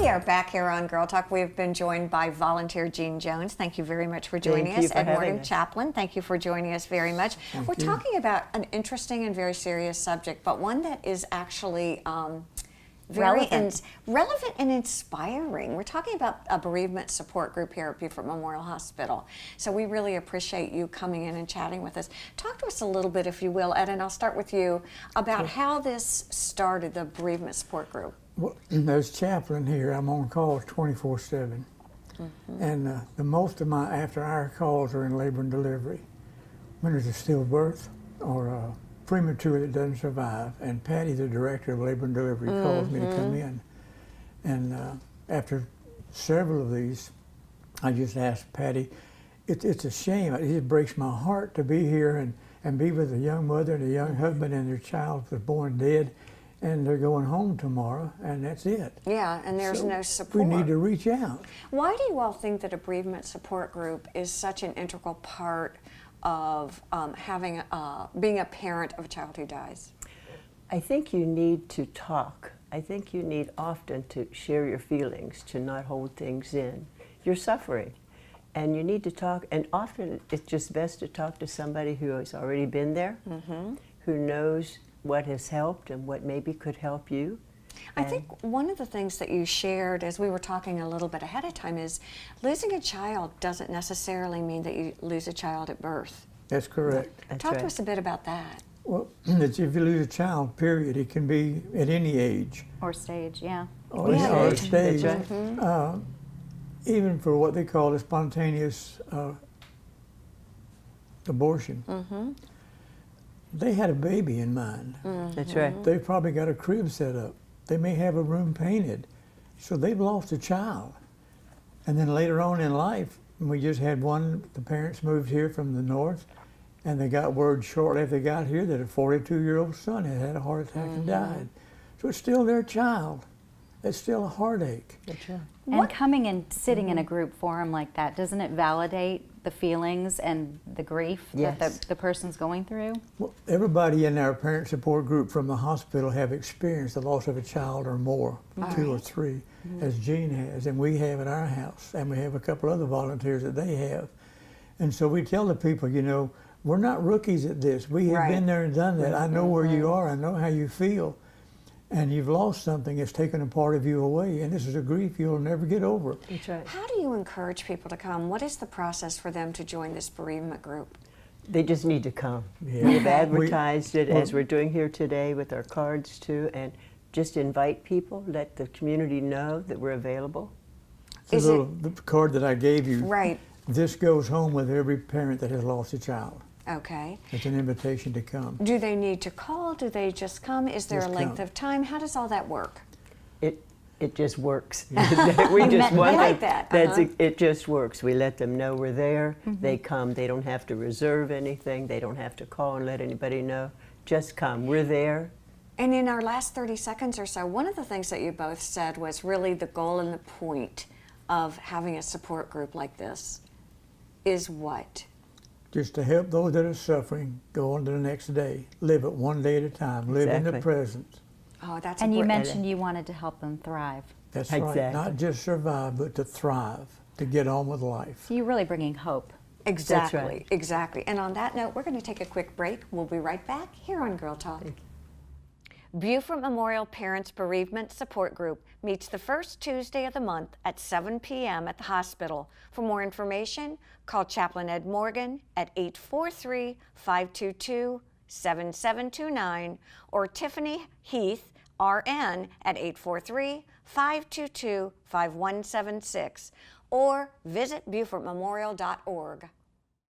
We are back here on Girl Talk. We've been joined by volunteer Jean Jones. Thank you very much for joining us. Ed Morgan, Chaplain, thank you for joining us very much. We're talking about an interesting and very serious subject, but one that is actually very relevant and inspiring. We're talking about a bereavement support group here at Beaufort Memorial Hospital. So we really appreciate you coming in and chatting with us. Talk to us a little bit, if you will, Ed, and I'll start with you, about how this started, the bereavement support group. Well, as chaplain here, I'm on calls 24/7. And the most of my after-hour calls are in labor and delivery. When there's a stillbirth or a premature that doesn't survive, and Patty, the director of labor and delivery, calls me to come in. And after several of these, I just asked Patty, it's a shame, it just breaks my heart to be here and be with a young mother and a young husband, and their child was born dead, and they're going home tomorrow, and that's it. Yeah, and there's no support. We need to reach out. Why do you all think that a bereavement support group is such an integral part of being a parent of a child who dies? I think you need to talk. I think you need often to share your feelings, to not hold things in. You're suffering, and you need to talk, and often it's just best to talk to somebody who has already been there, who knows what has helped and what maybe could help you. I think one of the things that you shared as we were talking a little bit ahead of time is losing a child doesn't necessarily mean that you lose a child at birth. That's correct. Talk to us a bit about that. Well, if you lose a child, period, it can be at any age. Or stage, yeah. Or stage. That's right. Even for what they call a spontaneous abortion. They had a baby in mind. That's right. They've probably got a crib set up. They may have a room painted. So they've lost a child. And then later on in life, we just had one, the parents moved here from the north, and they got word shortly after they got here that a 42-year-old son had had a heart attack and died. So it's still their child. It's still a heartache. That's right. And coming and sitting in a group forum like that, doesn't it validate the feelings and the grief that the person's going through? Well, everybody in our parent support group from the hospital have experienced the loss of a child or more, 2 or 3, as Jean has, and we have at our house, and we have a couple other volunteers that they have. And so we tell the people, you know, we're not rookies at this. We have been there and done that. I know where you are. I know how you feel. And you've lost something, it's taken a part of you away, and this is a grief you'll never get over. That's right. How do you encourage people to come? What is the process for them to join this bereavement group? They just need to come. Yeah. We've advertised it as we're doing here today with our cards too, and just invite people, let the community know that we're available. The card that I gave you, Right. this goes home with every parent that has lost a child. Okay. It's an invitation to come. Do they need to call? Do they just come? Is there Just a length come. of time? How does all that work? It just works. We just want like that. It just works. We let them know we're there. They come. They don't have to reserve anything. They don't have to call and let anybody know. Just come. We're there. And in our last 30 seconds or so, one of the things that you both said was really the goal and the point of having a support group like this is what? Just to help those that are suffering go on to the next day. Live it one day at a time. Live in the present. Oh, that's And you important. mentioned you wanted to help them thrive. That's right. Not just survive, but to thrive, to get on with life. So you're really bringing hope. Exactly, That's right. exactly. And on that note, we're going to take a quick break. We'll be right back here on Girl Talk. Beaufort Memorial Parents Bereavement Support Group meets the first Tuesday of the month at 7 p.m. at the hospital. For more information, call Chaplain Ed Morgan at 843-522-7729 or Tiffany Heath, RN, at 843-522-5176 or visit BeaufortMemorial.org.